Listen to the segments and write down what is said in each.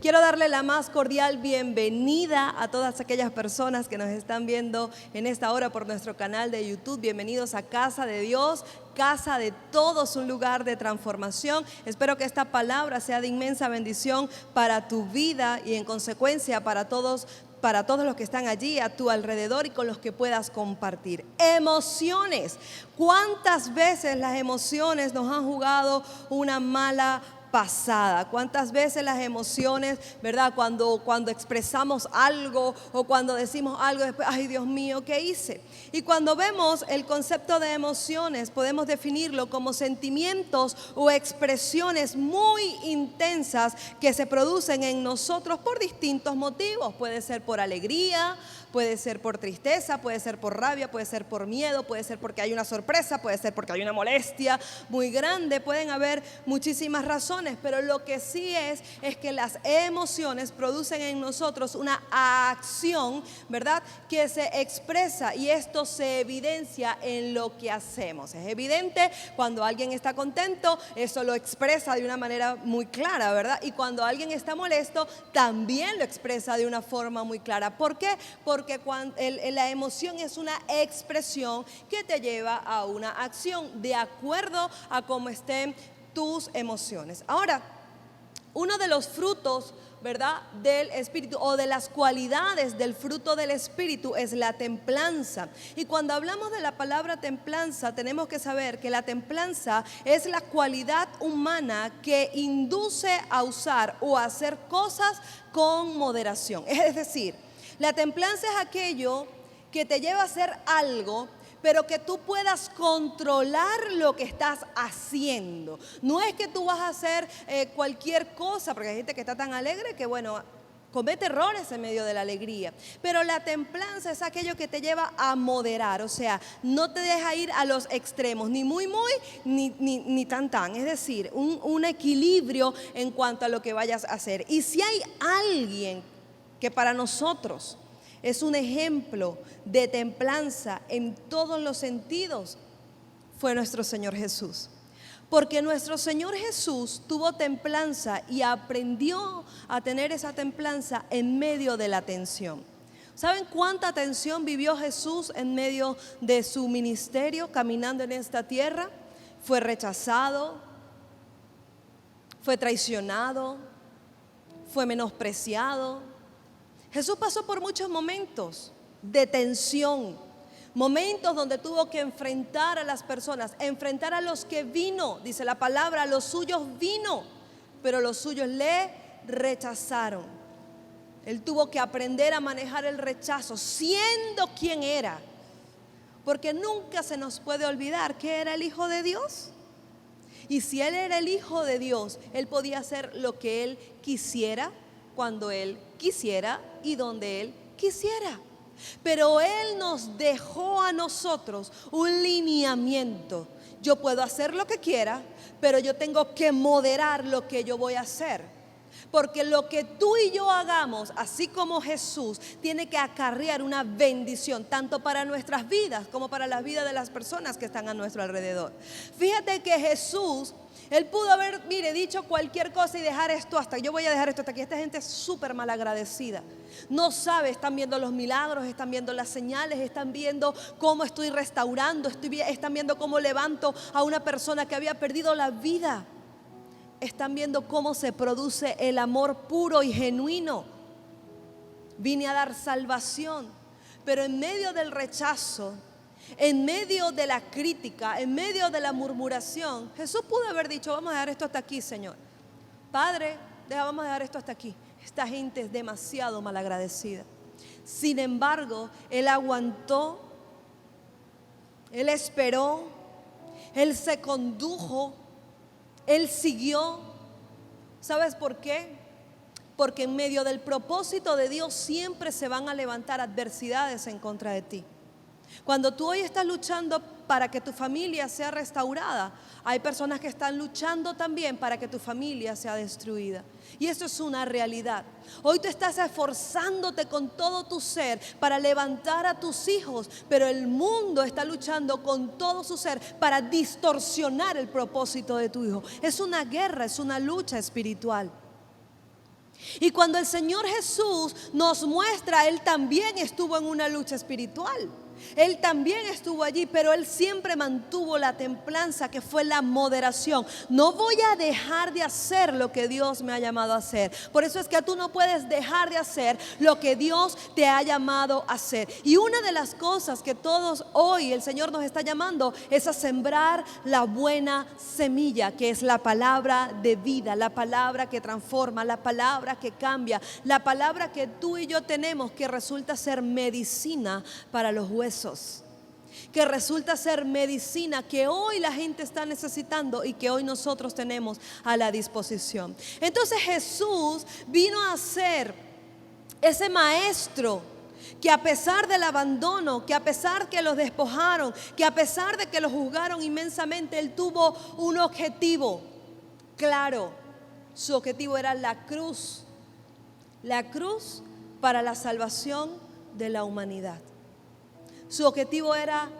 Quiero darle la más cordial bienvenida a todas aquellas personas que nos están viendo en esta hora por nuestro canal de YouTube. Bienvenidos a Casa de Dios, casa de todos, un lugar de transformación. Espero que esta palabra sea de inmensa bendición para tu vida y en consecuencia para todos los que están allí a tu alrededor y con los que puedas compartir. Emociones. ¿Cuántas veces las emociones nos han jugado una mala pasada? ¿Cuántas veces las emociones, verdad, cuando expresamos algo o cuando decimos algo después, ay Dios mío, ¿qué hice? Y cuando vemos el concepto de emociones, podemos definirlo como sentimientos o expresiones muy intensas que se producen en nosotros por distintos motivos. Puede ser por alegría, puede ser por tristeza, puede ser por rabia, puede ser por miedo, puede ser porque hay una sorpresa, puede ser porque hay una molestia muy grande. Pueden haber muchísimas razones, pero lo que sí es que las emociones producen en nosotros una acción, ¿verdad?, que se expresa y esto se evidencia en lo que hacemos. Es evidente cuando alguien está contento, eso lo expresa de una manera muy clara, ¿verdad? Y cuando alguien está molesto, también lo expresa de una forma muy clara. ¿Por qué? Porque la emoción es una expresión que te lleva a una acción de acuerdo a cómo estén tus emociones. Ahora, uno de los frutos, ¿verdad?, del Espíritu o de las cualidades del fruto del Espíritu es la templanza. Y cuando hablamos de la palabra templanza, tenemos que saber que la templanza es la cualidad humana que induce a usar o a hacer cosas con moderación. Es decir, la templanza es aquello que te lleva a hacer algo, pero que tú puedas controlar lo que estás haciendo. No es que tú vas a hacer cualquier cosa, porque hay gente que está tan alegre que, bueno, comete errores en medio de la alegría. Pero la templanza es aquello que te lleva a moderar, o sea, no te deja ir a los extremos, ni muy, ni tan. Es decir, un equilibrio en cuanto a lo que vayas a hacer. Y si hay alguien que para nosotros es un ejemplo de templanza en todos los sentidos, fue nuestro Señor Jesús. Porque nuestro Señor Jesús tuvo templanza y aprendió a tener esa templanza en medio de la tensión. ¿Saben cuánta tensión vivió Jesús en medio de su ministerio caminando en esta tierra? Fue rechazado, fue traicionado, fue menospreciado. Jesús pasó por muchos momentos de tensión, momentos donde tuvo que enfrentar a las personas, enfrentar a los que vino, dice la palabra, a los suyos vino, pero los suyos le rechazaron. Él tuvo que aprender a manejar el rechazo, siendo quien era, porque nunca se nos puede olvidar que era el Hijo de Dios. Y si Él era el Hijo de Dios, Él podía hacer lo que Él quisiera, cuando Él quisiera y donde Él quisiera. Pero Él nos dejó a nosotros un lineamiento. Yo puedo hacer lo que quiera, pero yo tengo que moderar lo que yo voy a hacer. Porque lo que tú y yo hagamos, así como Jesús, tiene que acarrear una bendición, tanto para nuestras vidas como para las vidas de las personas que están a nuestro alrededor. Fíjate que Jesús, Él pudo haber, dicho cualquier cosa y dejar esto hasta, yo voy a dejar esto hasta aquí. Esta gente es súper malagradecida. No sabe, están viendo los milagros, están viendo las señales, están viendo cómo estoy restaurando, están viendo cómo levanto a una persona que había perdido la vida. Están viendo cómo se produce el amor puro y genuino. Vine a dar salvación, pero en medio del rechazo, en medio de la crítica, en medio de la murmuración, Jesús pudo haber dicho, vamos a dejar esto hasta aquí, Señor. Padre, vamos a dejar esto hasta aquí. Esta gente es demasiado malagradecida. Sin embargo, Él aguantó, Él esperó, Él se condujo, Él siguió. ¿Sabes por qué? Porque en medio del propósito de Dios siempre se van a levantar adversidades en contra de ti. Cuando tú hoy estás luchando para que tu familia sea restaurada, hay personas que están luchando también para que tu familia sea destruida. Y eso es una realidad. Hoy tú estás esforzándote con todo tu ser para levantar a tus hijos, pero el mundo está luchando con todo su ser para distorsionar el propósito de tu hijo. Es una guerra, es una lucha espiritual. Y cuando el Señor Jesús nos muestra, Él también estuvo en una lucha espiritual. Él también estuvo allí, pero Él siempre mantuvo la templanza, que fue la moderación. No voy a dejar de hacer lo que Dios me ha llamado a hacer. Por eso es que tú no puedes dejar de hacer lo que Dios te ha llamado a hacer. Y una de las cosas que todos hoy el Señor nos está llamando es a sembrar la buena semilla, que es la palabra de vida, la palabra que transforma, la palabra que cambia, la palabra que tú y yo tenemos, que resulta ser medicina para los huesos, que resulta ser medicina que hoy la gente está necesitando y que hoy nosotros tenemos a la disposición. Entonces Jesús vino a ser ese maestro que, a pesar del abandono, que a pesar que los despojaron, que a pesar de que los juzgaron inmensamente, Él tuvo un objetivo claro. Su objetivo era la cruz para la salvación de la humanidad. Su objetivo era: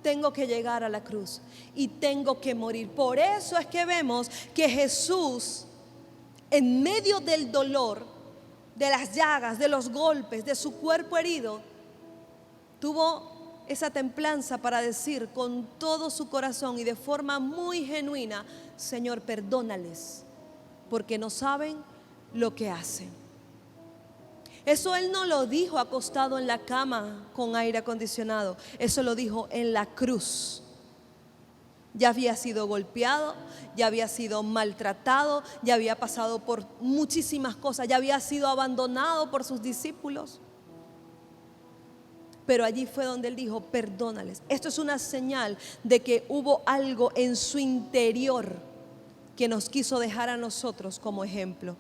tengo que llegar a la cruz y tengo que morir. Por eso es que vemos que Jesús, en medio del dolor, de las llagas, de los golpes, de su cuerpo herido, tuvo esa templanza para decir con todo su corazón y de forma muy genuina: Señor, perdónales, porque no saben lo que hacen. Eso Él no lo dijo acostado en la cama con aire acondicionado. Eso lo dijo en la cruz. Ya había sido golpeado, ya había sido maltratado, ya había pasado por muchísimas cosas, ya había sido abandonado por sus discípulos. Pero allí fue donde Él dijo: perdónales. Esto es una señal de que hubo algo en su interior que nos quiso dejar a nosotros como ejemplo.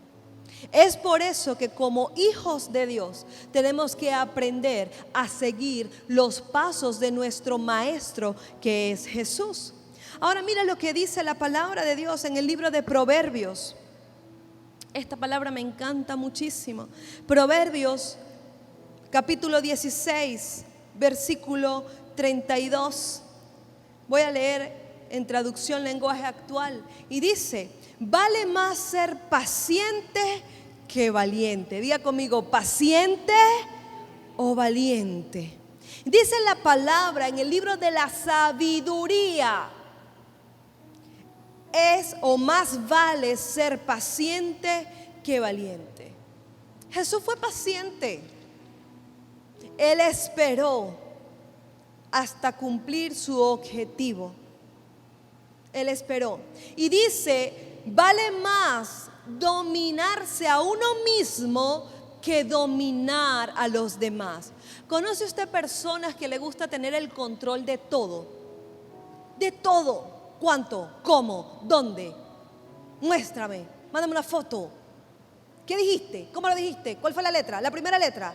Es por eso que como hijos de Dios tenemos que aprender a seguir los pasos de nuestro maestro, que es Jesús. Ahora mira lo que dice la palabra de Dios en el libro de Proverbios. Esta palabra me encanta muchísimo. Proverbios capítulo 16, versículo 32. Voy a leer en traducción lenguaje actual y dice: vale más ser paciente que valiente. Diga conmigo: paciente o valiente. Dice la palabra en el libro de la sabiduría: es o más vale ser paciente que valiente. Jesús fue paciente. Él esperó hasta cumplir su objetivo. Él esperó. Y dice: vale más dominarse a uno mismo que dominar a los demás. ¿Conoce usted personas que le gusta tener el control de todo? De todo. ¿Cuánto? ¿Cómo? ¿Dónde? Muéstrame. Mándame una foto. ¿Qué dijiste? ¿Cómo lo dijiste? ¿Cuál fue la letra? La primera letra.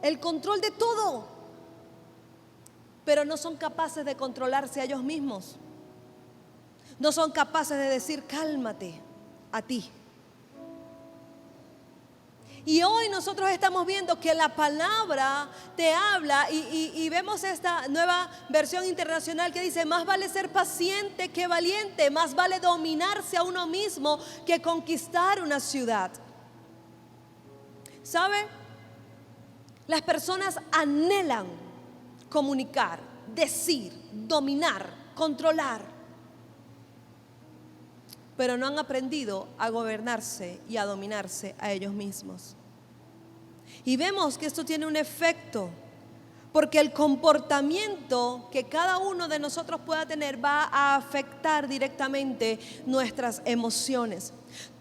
El control de todo. Pero no son capaces de controlarse a ellos mismos. No son capaces de decir: cálmate a ti. Y hoy nosotros estamos viendo que la palabra te habla y vemos esta nueva versión internacional que dice: más vale ser paciente que valiente, más vale dominarse a uno mismo que conquistar una ciudad. ¿Sabe? Las personas anhelan comunicar, decir, dominar, controlar, pero no han aprendido a gobernarse y a dominarse a ellos mismos. Y vemos que esto tiene un efecto, porque el comportamiento que cada uno de nosotros pueda tener va a afectar directamente nuestras emociones.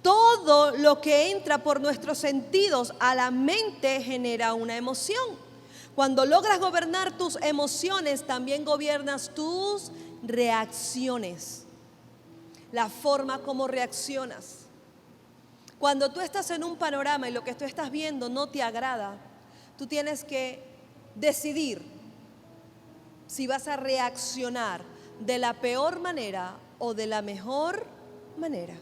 Todo lo que entra por nuestros sentidos a la mente genera una emoción. Cuando logras gobernar tus emociones, también gobiernas tus reacciones. La forma como reaccionas. Cuando tú estás en un panorama y lo que tú estás viendo no te agrada, tú tienes que decidir si vas a reaccionar de la peor manera o de la mejor manera.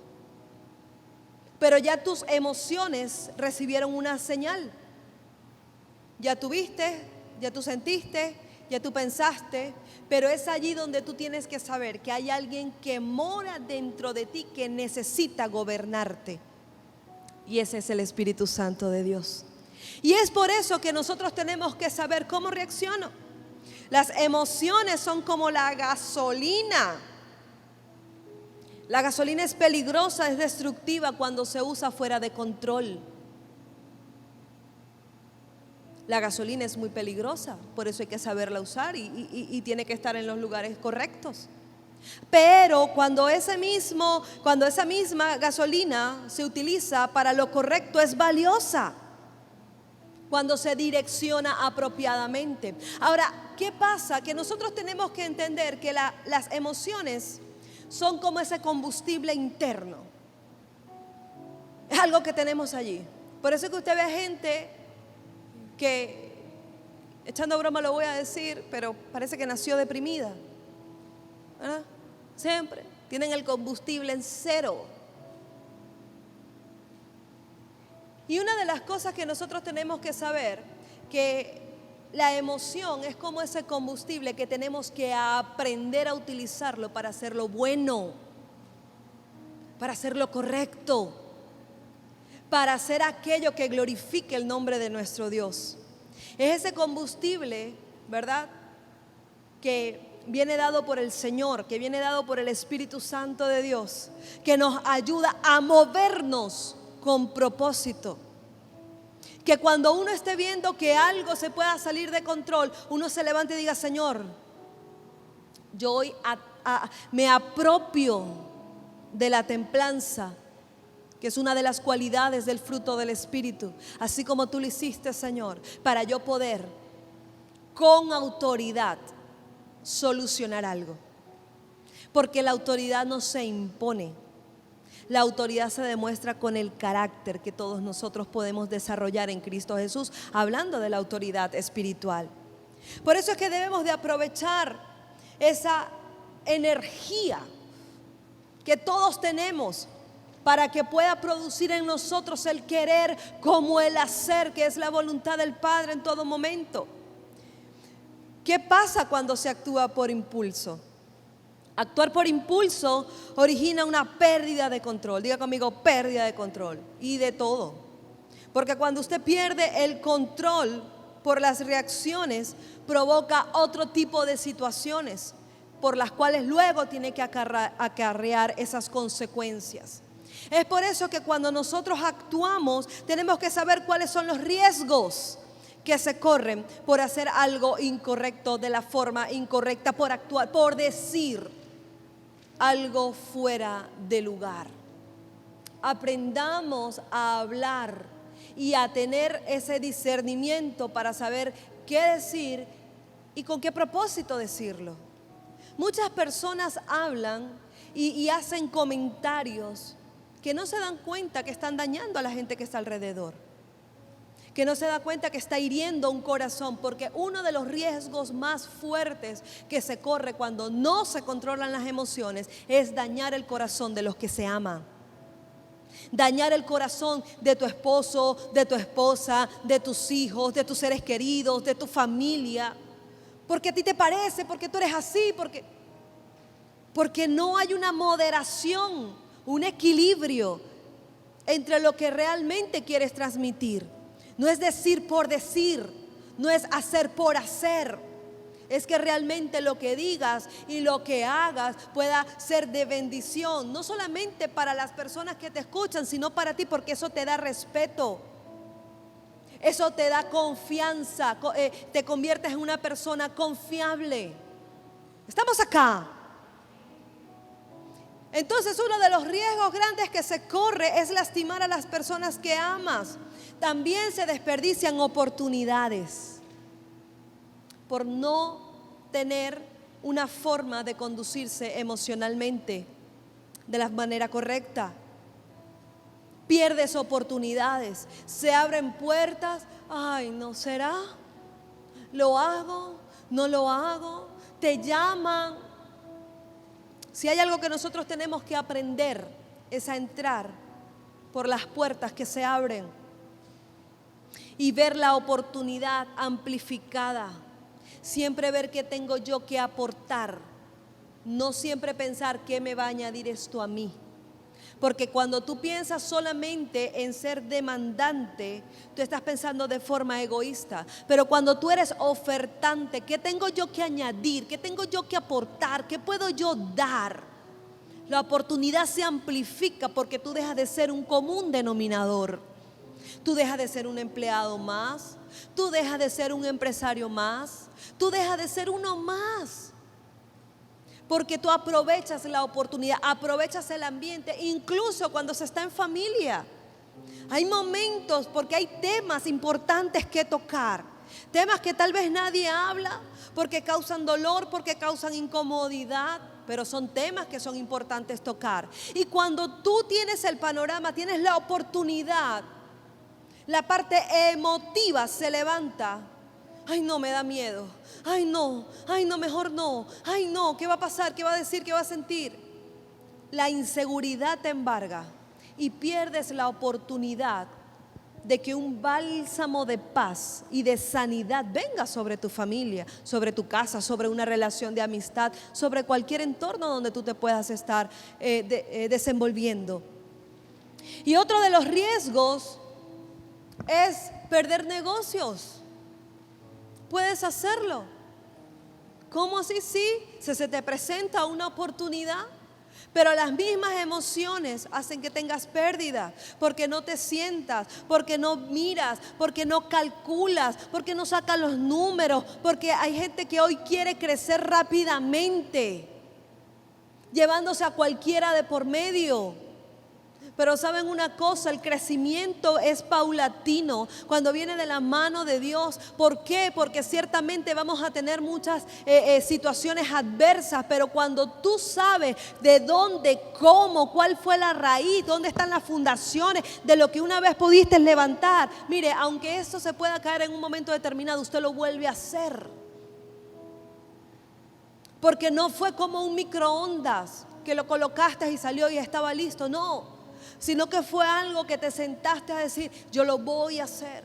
Pero ya tus emociones recibieron una señal. Ya tú viste, ya tú sentiste, ya tú pensaste, pero es allí donde tú tienes que saber que hay alguien que mora dentro de ti que necesita gobernarte. Y ese es el Espíritu Santo de Dios. Y es por eso que nosotros tenemos que saber cómo reacciono. Las emociones son como la gasolina. La gasolina es peligrosa, es destructiva cuando se usa fuera de control. La gasolina es muy peligrosa, por eso hay que saberla usar y tiene que estar en los lugares correctos. Pero cuando esa misma gasolina se utiliza para lo correcto, es valiosa. Cuando se direcciona apropiadamente. Ahora, ¿qué pasa? Que nosotros tenemos que entender que las emociones son como ese combustible interno. Es algo que tenemos allí. Por eso es que usted ve gente que, echando broma lo voy a decir, pero parece que nació deprimida, ¿verdad? Siempre tienen el combustible en cero. Y una de las cosas que nosotros tenemos que saber, que la emoción es como ese combustible que tenemos que aprender a utilizarlo para hacer lo bueno, para hacer lo correcto, para hacer aquello que glorifique el nombre de nuestro Dios. Es ese combustible, ¿verdad?, que viene dado por el Señor, que viene dado por el Espíritu Santo de Dios, que nos ayuda a movernos con propósito. Que cuando uno esté viendo que algo se pueda salir de control, uno se levante y diga: Señor, yo hoy me apropio de la templanza, que es una de las cualidades del fruto del Espíritu, así como tú lo hiciste, Señor, para yo poder con autoridad solucionar algo. Porque la autoridad no se impone, la autoridad se demuestra con el carácter que todos nosotros podemos desarrollar en Cristo Jesús, hablando de la autoridad espiritual. Por eso es que debemos de aprovechar esa energía que todos tenemos para que pueda producir en nosotros el querer como el hacer, que es la voluntad del Padre en todo momento. ¿Qué pasa cuando se actúa por impulso? Actuar por impulso origina una pérdida de control. Diga conmigo: pérdida de control. Y de todo. Porque cuando usted pierde el control por las reacciones, provoca otro tipo de situaciones por las cuales luego tiene que acarrear esas consecuencias. Es por eso que cuando nosotros actuamos, tenemos que saber cuáles son los riesgos que se corren por hacer algo incorrecto de la forma incorrecta, por actuar, por decir algo fuera de lugar. Aprendamos a hablar y a tener ese discernimiento para saber qué decir y con qué propósito decirlo. Muchas personas hablan y hacen comentarios que no se dan cuenta que están dañando a la gente que está alrededor, que no se da cuenta que está hiriendo un corazón, porque uno de los riesgos más fuertes que se corre cuando no se controlan las emociones es dañar el corazón de los que se aman. Dañar el corazón de tu esposo, de tu esposa, de tus hijos, de tus seres queridos, de tu familia, porque a ti te parece, porque tú eres así, porque no hay una moderación, un equilibrio entre lo que realmente quieres transmitir. No es decir por decir, no es hacer por hacer. Es que realmente lo que digas y lo que hagas pueda ser de bendición, no solamente para las personas que te escuchan, sino para ti, porque eso te da respeto, eso te da confianza, te conviertes en una persona confiable. ¿Estamos acá? Entonces, uno de los riesgos grandes que se corre es lastimar a las personas que amas. También se desperdician oportunidades por no tener una forma de conducirse emocionalmente de la manera correcta. Pierdes oportunidades, se abren puertas. Ay, ¿no será? ¿Lo hago? ¿No lo hago? Te llaman. Si hay algo que nosotros tenemos que aprender es a entrar por las puertas que se abren y ver la oportunidad amplificada. Siempre ver qué tengo yo que aportar. No siempre pensar qué me va a añadir esto a mí. Porque cuando tú piensas solamente en ser demandante, tú estás pensando de forma egoísta. Pero cuando tú eres ofertante, ¿qué tengo yo que añadir? ¿Qué tengo yo que aportar? ¿Qué puedo yo dar? La oportunidad se amplifica porque tú dejas de ser un común denominador. Tú dejas de ser un empleado más. Tú dejas de ser un empresario más. Tú dejas de ser uno más. Porque tú aprovechas la oportunidad, aprovechas el ambiente, incluso cuando se está en familia. Hay momentos, porque hay temas importantes que tocar, temas que tal vez nadie habla, porque causan dolor, porque causan incomodidad, pero son temas que son importantes tocar. Y cuando tú tienes el panorama, tienes la oportunidad, la parte emotiva se levanta. Ay, no, me da miedo. Ay, no, mejor no. Ay, no, ¿qué va a pasar? ¿Qué va a decir? ¿Qué va a sentir? La inseguridad te embarga y pierdes la oportunidad de que un bálsamo de paz y de sanidad venga sobre tu familia, sobre tu casa, sobre una relación de amistad, sobre cualquier entorno donde tú te puedas estar desenvolviendo. Y otro de los riesgos es perder negocios. Puedes hacerlo. ¿Cómo así? Sí, se te presenta una oportunidad, pero las mismas emociones hacen que tengas pérdida, porque no te sientas, porque no miras, porque no calculas, porque no sacas los números, porque hay gente que hoy quiere crecer rápidamente, llevándose a cualquiera de por medio. Pero saben una cosa, el crecimiento es paulatino cuando viene de la mano de Dios. ¿Por qué? Porque ciertamente vamos a tener muchas situaciones adversas, pero cuando tú sabes de dónde, cómo, cuál fue la raíz, dónde están las fundaciones de lo que una vez pudiste levantar, mire, aunque eso se pueda caer en un momento determinado, usted lo vuelve a hacer. Porque no fue como un microondas que lo colocaste y salió y estaba listo, no. Sino que fue algo que te sentaste a decir, yo lo voy a hacer.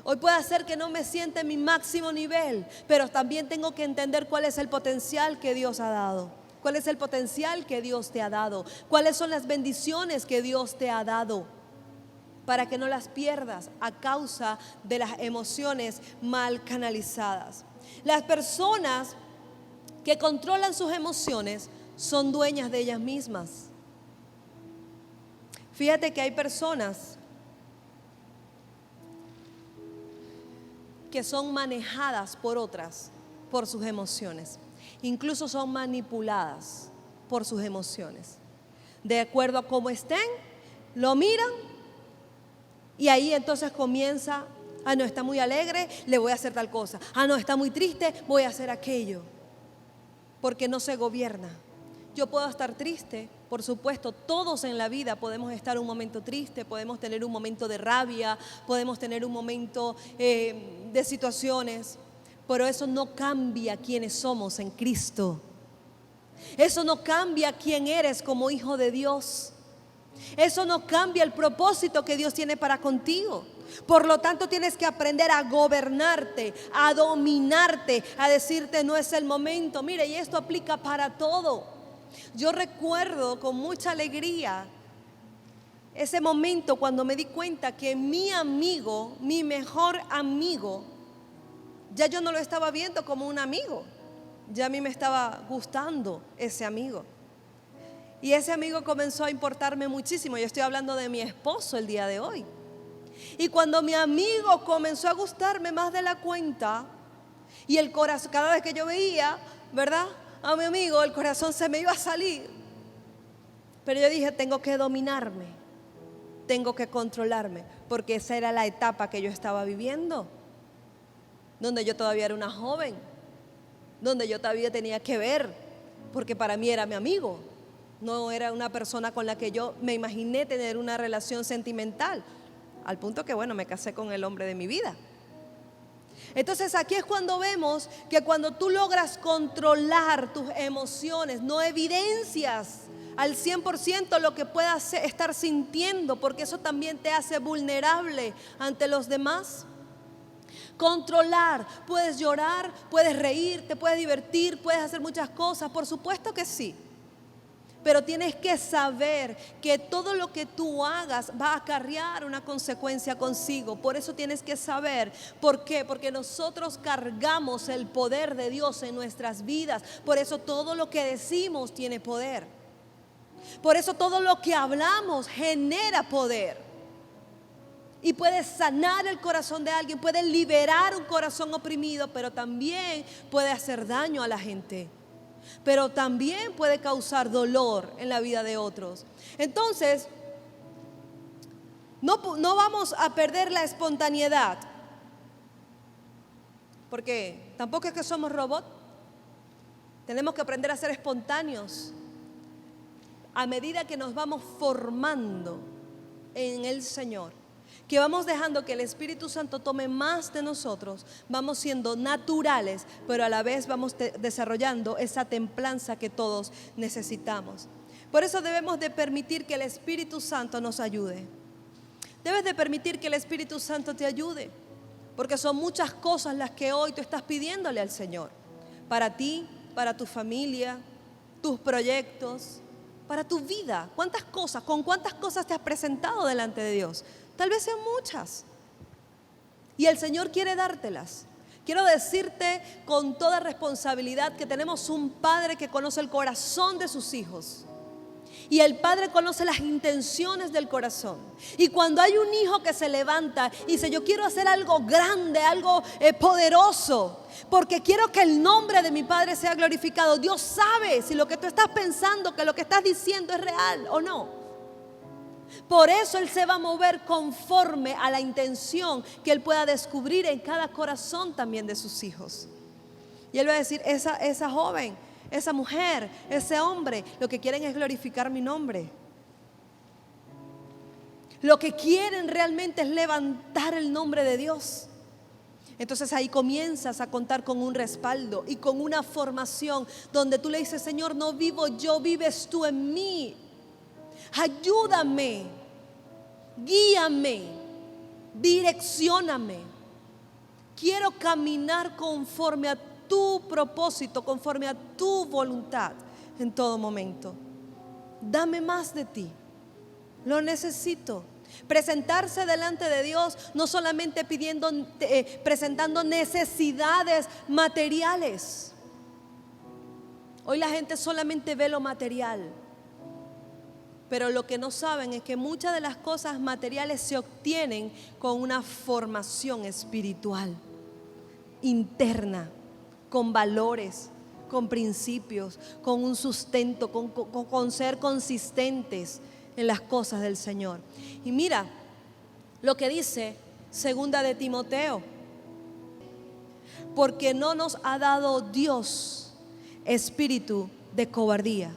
Hoy puede ser que no me sienta en mi máximo nivel, pero también tengo que entender cuál es el potencial que Dios ha dado. ¿Cuál es el potencial que Dios te ha dado? ¿Cuáles son las bendiciones que Dios te ha dado? Para que no las pierdas a causa de las emociones mal canalizadas. Las personas que controlan sus emociones son dueñas de ellas mismas. Fíjate que hay personas que son manejadas por otras, por sus emociones. Incluso son manipuladas por sus emociones. De acuerdo a cómo estén, lo miran y ahí entonces comienza, no, está muy alegre, le voy a hacer tal cosa. No, está muy triste, voy a hacer aquello. Porque no se gobierna. Yo puedo estar triste, por supuesto, todos en la vida podemos estar un momento triste, podemos tener un momento de rabia, podemos tener un momento de situaciones, pero eso no cambia quiénes somos en Cristo. Eso no cambia quién eres como hijo de Dios. Eso no cambia el propósito que Dios tiene para contigo. Por lo tanto, tienes que aprender a gobernarte, a dominarte, a decirte no es el momento. Mire, y esto aplica para todo. Yo recuerdo con mucha alegría ese momento cuando me di cuenta que mi amigo, mi mejor amigo, ya yo no lo estaba viendo como un amigo, ya a mí me estaba gustando ese amigo. Y ese amigo comenzó a importarme muchísimo. Yo estoy hablando de mi esposo el día de hoy. Y cuando mi amigo comenzó a gustarme más de la cuenta, y el corazón, cada vez que yo veía, ¿verdad?, a mi amigo, el corazón se me iba a salir. Pero yo dije, tengo que dominarme, tengo que controlarme, porque esa era la etapa que yo estaba viviendo, donde yo todavía era una joven, donde yo todavía tenía que ver, porque para mí era mi amigo, no era una persona con la que yo me imaginé tener una relación sentimental, al punto que, bueno, me casé con el hombre de mi vida. Entonces aquí es cuando vemos que cuando tú logras controlar tus emociones, no evidencias al 100% lo que puedas estar sintiendo, porque eso también te hace vulnerable ante los demás. Controlar, puedes llorar, puedes reír, te puedes divertir, puedes hacer muchas cosas, por supuesto que sí. pero tienes que saber que todo lo que tú hagas va a acarrear una consecuencia consigo. Por eso tienes que saber. ¿Por qué? Porque nosotros cargamos el poder de Dios en nuestras vidas. Por eso todo lo que decimos tiene poder. Por eso todo lo que hablamos genera poder. Y puede sanar el corazón de alguien, puede liberar un corazón oprimido, pero también puede hacer daño a la gente. Pero también puede causar dolor en la vida de otros. Entonces, no vamos a perder la espontaneidad. Porque tampoco es que somos robots. Tenemos que aprender a ser espontáneos a medida que nos vamos formando en el Señor. Que vamos dejando que el Espíritu Santo tome más de nosotros, vamos siendo naturales, pero a la vez vamos desarrollando esa templanza que todos necesitamos. Por eso debemos de permitir que el Espíritu Santo nos ayude. Debes de permitir que el Espíritu Santo te ayude, porque son muchas cosas las que hoy tú estás pidiéndole al Señor. Para ti, para tu familia, tus proyectos, para tu vida. ¿Cuántas cosas, con cuántas cosas te has presentado delante de Dios? Tal vez sean muchas. Y el Señor quiere dártelas. Quiero decirte con toda responsabilidad que tenemos un Padre que conoce el corazón de sus hijos. Y el Padre conoce las intenciones del corazón. Y cuando hay un hijo que se levanta y dice: yo quiero hacer algo grande, algo poderoso, porque quiero que el nombre de mi Padre sea glorificado. Dios sabe si lo que tú estás pensando, que lo que estás diciendo es real o no. Por eso Él se va a mover conforme a la intención que Él pueda descubrir en cada corazón también de sus hijos. Y Él va a decir: esa joven, esa mujer, ese hombre, lo que quieren es glorificar mi nombre. Lo que quieren realmente es levantar el nombre de Dios. Entonces ahí comienzas a contar con un respaldo y con una formación donde tú le dices: Señor, no vivo yo, vives tú en mí. Ayúdame, guíame, direccióname. Quiero caminar conforme a tu propósito, conforme a tu voluntad en todo momento. Dame más de ti, lo necesito. Presentarse delante de Dios no solamente presentando necesidades materiales. Hoy la gente solamente ve lo material. Pero lo que no saben es que muchas de las cosas materiales se obtienen con una formación espiritual, interna, con valores, con principios, con un sustento, con ser consistentes en las cosas del Señor. Y mira lo que dice segunda de Timoteo: porque no nos ha dado Dios espíritu de cobardía,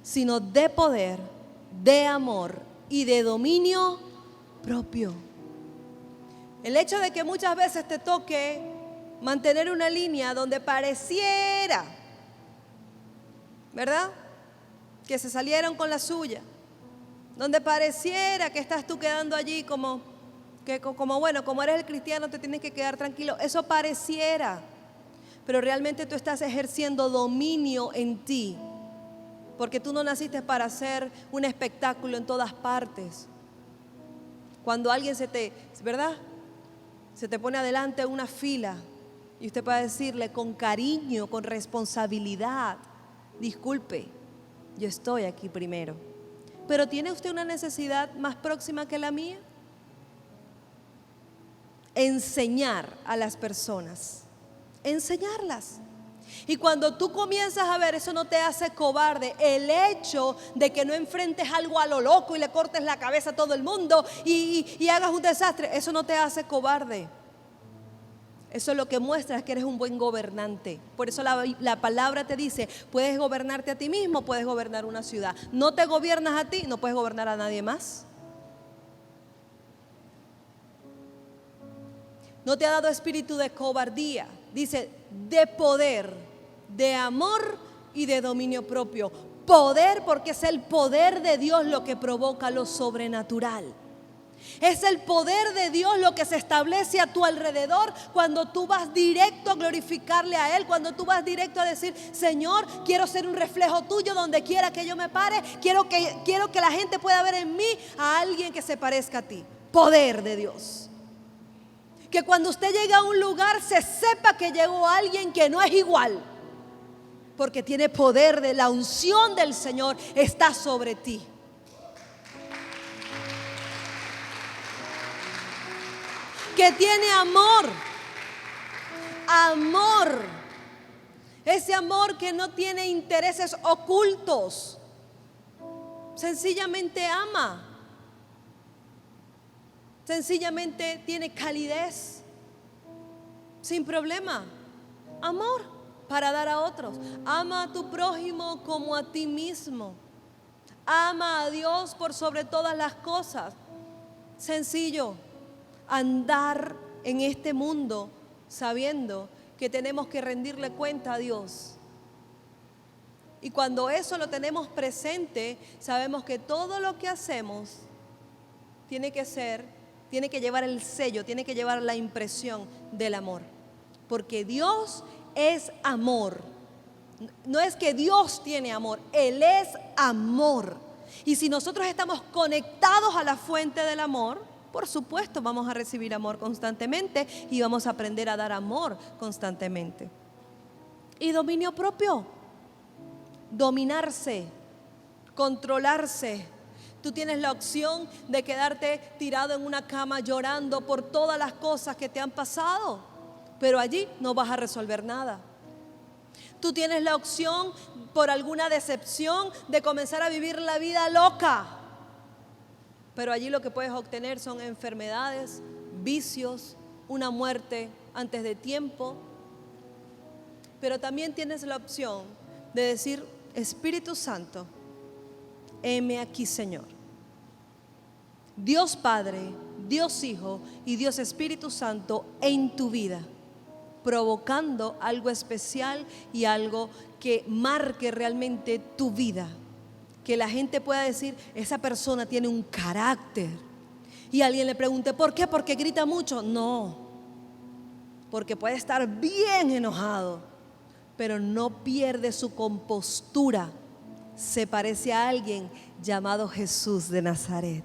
sino de poder, de amor y de dominio propio. El hecho de que muchas veces te toque mantener una línea donde pareciera, ¿verdad?, que se salieron con la suya, donde pareciera que estás tú quedando allí como bueno, como eres el cristiano te tienes que quedar tranquilo. Eso pareciera, pero realmente tú estás ejerciendo dominio en ti. Porque tú no naciste para hacer un espectáculo en todas partes. Cuando alguien ¿verdad?, se te pone adelante en una fila y usted puede decirle con cariño, con responsabilidad: disculpe, yo estoy aquí primero. Pero ¿tiene usted una necesidad más próxima que la mía? Enseñar a las personas, enseñarlas. Y cuando tú comienzas a ver, eso no te hace cobarde. El hecho de que no enfrentes algo a lo loco y le cortes la cabeza a todo el mundo y hagas un desastre, eso no te hace cobarde. Eso lo que muestra es que eres un buen gobernante. Por eso la palabra te dice: puedes gobernarte a ti mismo, puedes gobernar una ciudad. No te gobiernas a ti, no puedes gobernar a nadie más. No te ha dado espíritu de cobardía, dice, de poder, de amor y de dominio propio. Poder, porque es el poder de Dios lo que provoca lo sobrenatural. Es el poder de Dios lo que se establece a tu alrededor cuando tú vas directo a glorificarle a Él, cuando tú vas directo a decir: Señor, quiero ser un reflejo tuyo donde quiera que yo me pare. Quiero que la gente pueda ver en mí a alguien que se parezca a ti. Poder de Dios. Que cuando usted llegue a un lugar se sepa que llegó alguien que no es igual, porque tiene poder, de la unción del Señor está sobre ti. Que tiene amor, amor, ese amor que no tiene intereses ocultos, sencillamente ama, sencillamente tiene calidez, sin problema, amor para dar a otros. Ama a tu prójimo como a ti mismo, ama a Dios por sobre todas las cosas. Sencillo. Andar en este mundo sabiendo que tenemos que rendirle cuenta a Dios. Y cuando eso lo tenemos presente, sabemos que todo lo que hacemos tiene que llevar el sello, tiene que llevar la impresión del amor. Porque Dios es amor. No es que Dios tiene amor, Él es amor. Y si nosotros estamos conectados a la fuente del amor, por supuesto vamos a recibir amor constantemente y vamos a aprender a dar amor constantemente. Y dominio propio, dominarse, controlarse. Tú tienes la opción de quedarte tirado en una cama llorando por todas las cosas que te han pasado, pero allí no vas a resolver nada. Tú tienes la opción, por alguna decepción, de comenzar a vivir la vida loca. Pero allí lo que puedes obtener son enfermedades, vicios, una muerte antes de tiempo. Pero también tienes la opción de decir: Espíritu Santo, heme aquí, Señor. Dios Padre, Dios Hijo y Dios Espíritu Santo en tu vida, provocando algo especial y algo que marque realmente tu vida. Que la gente pueda decir: esa persona tiene un carácter. Y alguien le pregunte: ¿por qué? ¿Porque grita mucho? No, porque puede estar bien enojado, pero no pierde su compostura. Se parece a alguien llamado Jesús de Nazaret.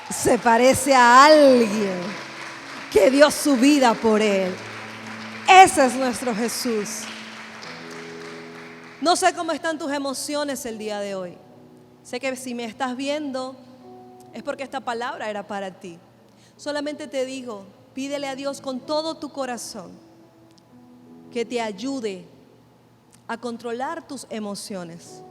Se parece a alguien que dio su vida por Él. Ese es nuestro Jesús. No sé cómo están tus emociones el día de hoy. Sé que si me estás viendo es porque esta palabra era para ti. Solamente te digo, pídele a Dios con todo tu corazón que te ayude a controlar tus emociones,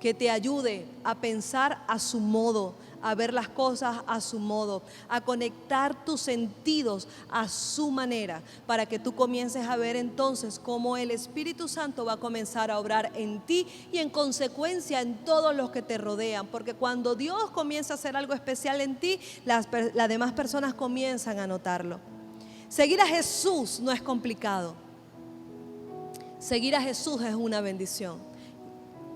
que te ayude a pensar a su modo, a ver las cosas a su modo, a conectar tus sentidos a su manera, para que tú comiences a ver entonces cómo el Espíritu Santo va a comenzar a obrar en ti y en consecuencia en todos los que te rodean. Porque cuando Dios comienza a hacer algo especial en ti, las demás personas comienzan a notarlo. Seguir a Jesús no es complicado. Seguir a Jesús es una bendición,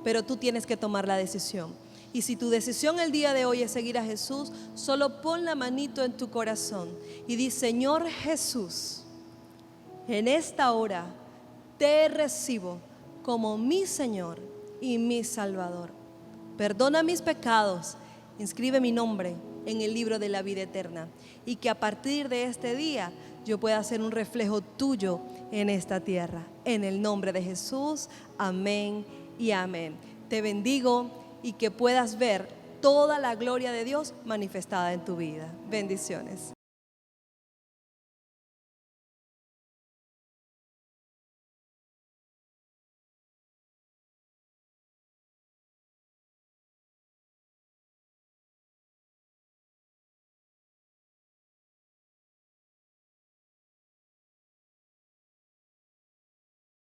pero tú tienes que tomar la decisión. Y si tu decisión el día de hoy es seguir a Jesús, solo pon la manito en tu corazón y di: Señor Jesús, en esta hora te recibo como mi Señor y mi Salvador. Perdona mis pecados, inscribe mi nombre en el libro de la vida eterna, y que a partir de este día yo pueda ser un reflejo tuyo en esta tierra. En el nombre de Jesús, amén y amén. Te bendigo y que puedas ver toda la gloria de Dios manifestada en tu vida. Bendiciones.